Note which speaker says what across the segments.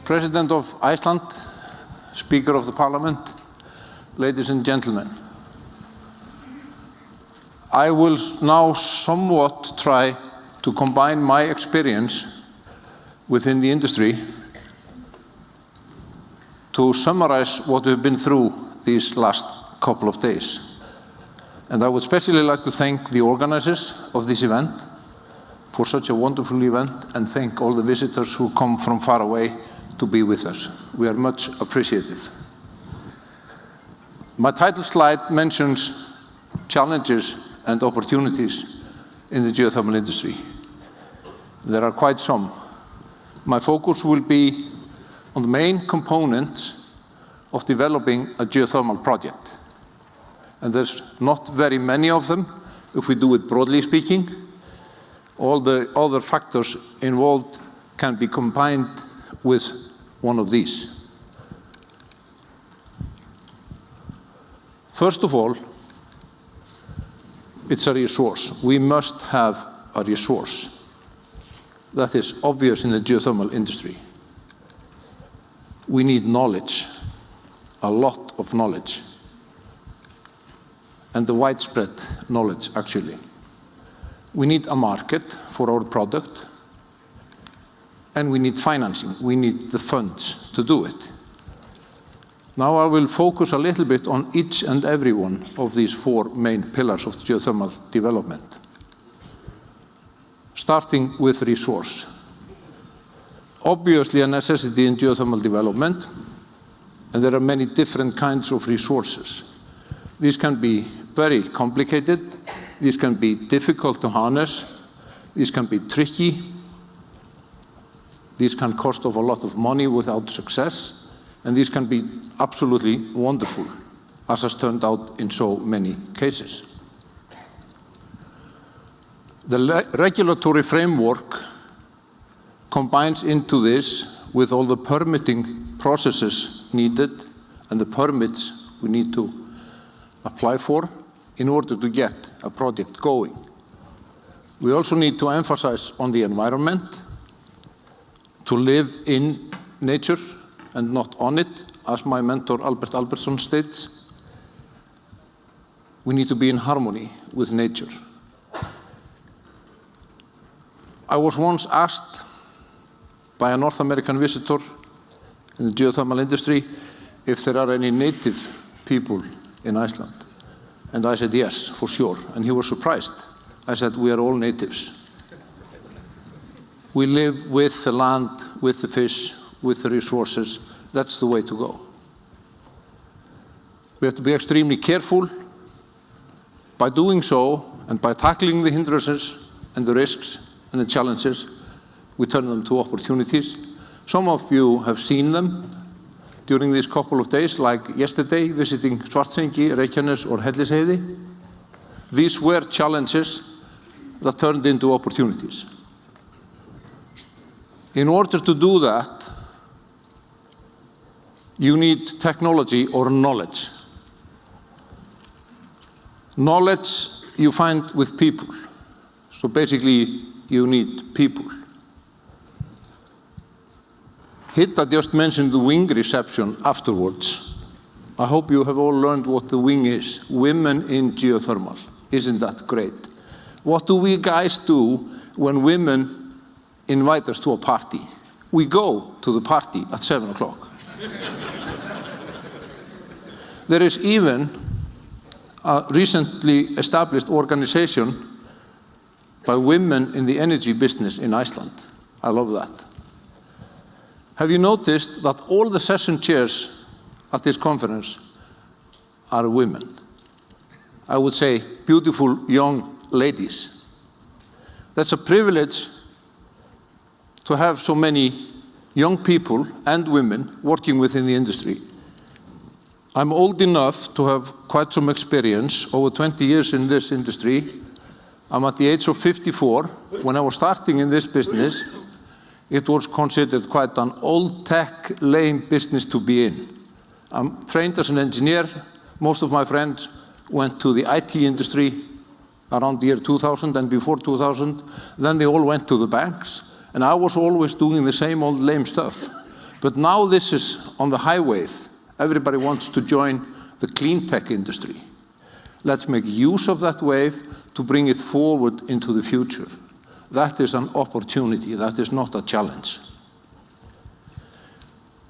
Speaker 1: President of Iceland, Speaker of the Parliament, ladies and gentlemen. I will now somewhat try to combine my experience within the industry to summarize what we've been through these last couple of days. And I would especially like to thank the organizers of this event for such a wonderful event, and thank all the visitors who come from far away to be with us. We are much appreciative. My title slide mentions challenges and opportunities in the geothermal industry. There are quite some. My focus will be on the main components of developing a geothermal project. And there's not very many of them, if we do it broadly speaking. All the other factors involved can be combined with one of these. First of all, it's a resource. We must have a resource. That is obvious in the geothermal industry. We need knowledge, a lot of knowledge, and the widespread knowledge, actually. We need a market for our product, and we need financing. We need the funds to do it. Now I will focus a little bit on each and every one of these four main pillars of geothermal development. Starting with resource. Obviously a necessity in geothermal development, and there are many different kinds of resources. These can be very complicated, these can be difficult to harness, these can be tricky, these can cost a lot of money without success, and these can be absolutely wonderful, as has turned out in so many cases. The regulatory framework combines into this with all the permitting processes needed and the permits we need to apply for in order to get a project going. We also need to emphasize on the environment, to live in nature and not on it, as my mentor Albert Albertsson states. We need to be in harmony with nature. I was once asked by a North American visitor in the geothermal industry if there are any native people in Iceland. And I said, yes, for sure. And he was surprised. I said, we are all natives. We live with the land, with the fish, with the resources. That's the way to go. We have to be extremely careful. By doing so, and by tackling the hindrances and the risks and the challenges, we turn them to opportunities. Some of you have seen them during these couple of days, like yesterday, visiting Svartsengi, Reykjanes, or Hellisheiði. These were challenges that turned into opportunities. In order to do that, you need technology or knowledge. Knowledge you find with people. So basically, you need people. Hitta just mentioned the wing reception afterwards. I hope you have all learned what the wing is. Women in geothermal. Isn't that great? What do we guys do when women invite us to a party? We go to the party at 7 o'clock. There is even a recently established organization by women in the energy business in Iceland. I love that. Have you noticed that all the session chairs at this conference are women? I would say beautiful young ladies. That's a privilege to have so many young people and women working within the industry. I'm old enough to have quite some experience, over 20 years in this industry. I'm at the age of 54. When I was starting in this business, it was considered quite an old tech, lame business to be in. I'm trained as an engineer. Most of my friends went to the IT industry around the year 2000 and before 2000. Then they all went to the banks. And I was always doing the same old lame stuff. But now this is on the high wave. Everybody wants to join the clean tech industry. Let's make use of that wave to bring it forward into the future. That is an opportunity, that is not a challenge.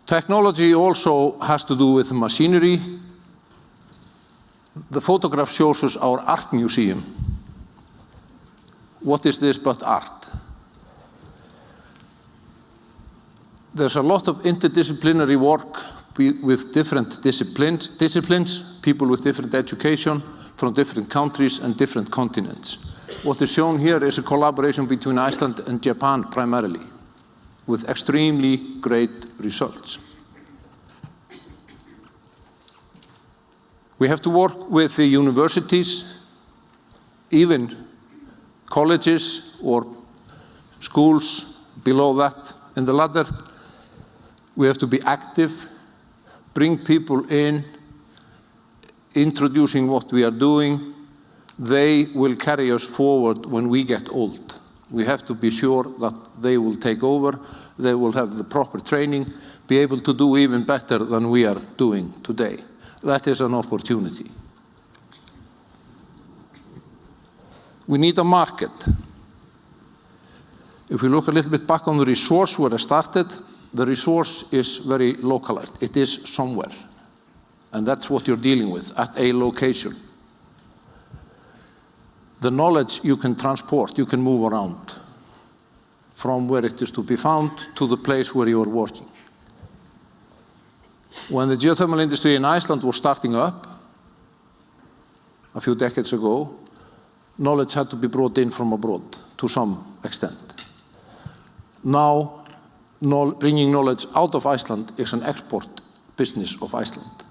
Speaker 1: Technology also has to do with machinery. The photograph shows us our art museum. What is this but art? There's a lot of interdisciplinary work with different disciplines, people with different education from different countries and different continents. What is shown here is a collaboration between Iceland and Japan primarily, with extremely great results. We have to work with the universities, even colleges or schools below that in the ladder. We have to be active, bring people in, introducing what we are doing. They will carry us forward when we get old. We have to be sure that they will take over, they will have the proper training, be able to do even better than we are doing today. That is an opportunity. We need a market. If we look a little bit back on the resource where I started, the resource is very localized. It is somewhere. And that's what you're dealing with, at a location. The knowledge you can transport, you can move around from where it is to be found to the place where you are working. When the geothermal industry in Iceland was starting up a few decades ago, knowledge had to be brought in from abroad to some extent. Now, bringing knowledge out of Iceland is an export business of Iceland.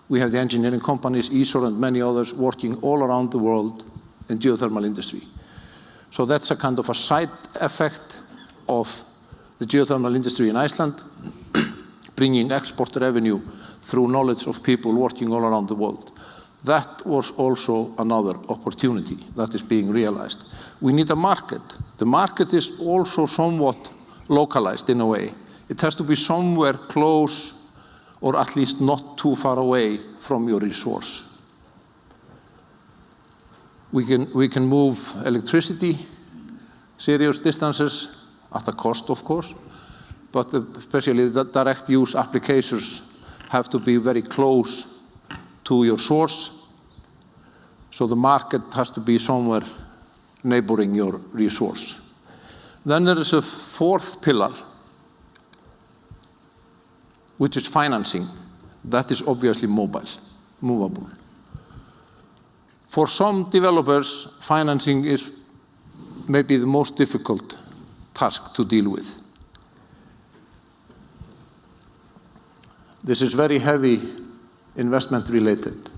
Speaker 1: We have the engineering companies, ESOR and many others, working all around the world in geothermal industry. So that's a kind of a side effect of the geothermal industry in Iceland, bringing export revenue through knowledge of people working all around the world. That was also another opportunity that is being realized. We need a market. The market is also somewhat localized in a way. It has to be somewhere close or at least not too far away from your resource. We can move electricity serious distances at a cost, of course, but especially the direct use applications have to be very close to your source. So the market has to be somewhere neighboring your resource. Then there is a fourth pillar, which is financing. That is obviously movable. For some developers, financing is maybe the most difficult task to deal with. This is very heavy investment related.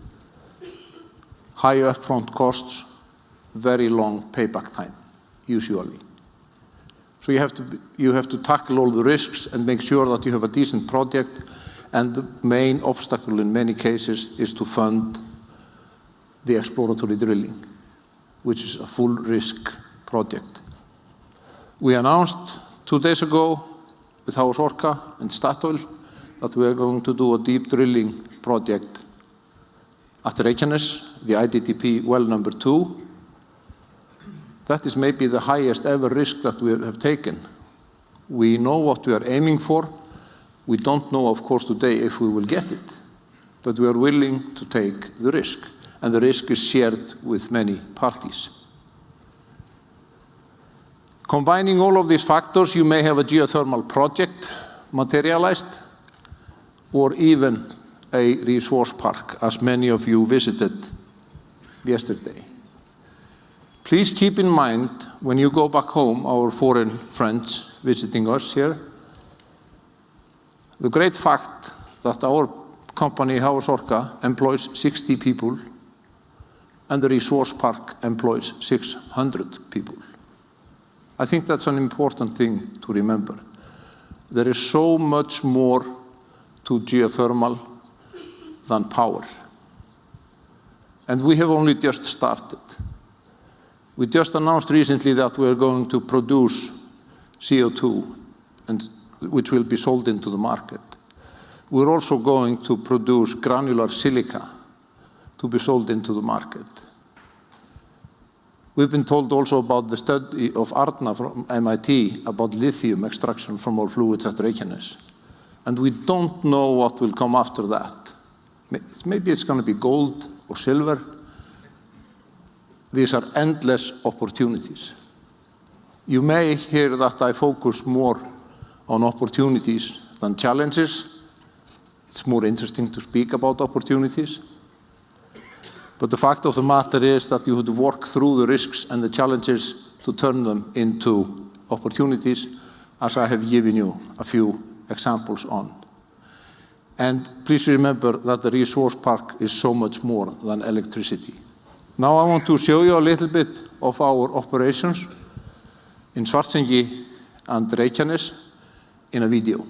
Speaker 1: High upfront costs, very long payback time, usually. So you have to tackle all the risks and make sure that you have a decent project, and the main obstacle in many cases is to fund the exploratory drilling, which is a full risk project. We announced 2 days ago with Háls Orka and Statoil that we are going to do a deep drilling project at Reykjanes, the IDTP well number 2. That is maybe the highest ever risk that we have taken. We know what we are aiming for. We don't know, of course, today if we will get it, but we are willing to take the risk, and the risk is shared with many parties. Combining all of these factors, you may have a geothermal project materialized, or even a resource park, as many of you visited yesterday. Please keep in mind, when you go back home, our foreign friends visiting us here, the great fact that our company, Háls Orka, employs 60 people, and the resource park employs 600 people. I think that's an important thing to remember. There is so much more to geothermal than power. And we have only just started. We just announced recently that we are going to produce CO2 and which will be sold into the market. We're also going to produce granular silica to be sold into the market. We've been told also about the study of Arna from MIT about lithium extraction from our fluids at Reykjanes. And we don't know what will come after that. Maybe it's going to be gold or silver. These are endless opportunities. You may hear that I focus more on opportunities than challenges. It's more interesting to speak about opportunities. But the fact of the matter is that you have to work through the risks and the challenges to turn them into opportunities, as I have given you a few examples on. And please remember that the resource park is so much more than electricity. Now I want to show you a little bit of our operations in Svartsengi and Reykjanes in a video.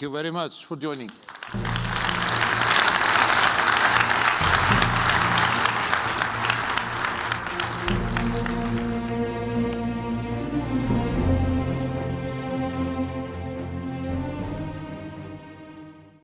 Speaker 1: Thank you very much for joining.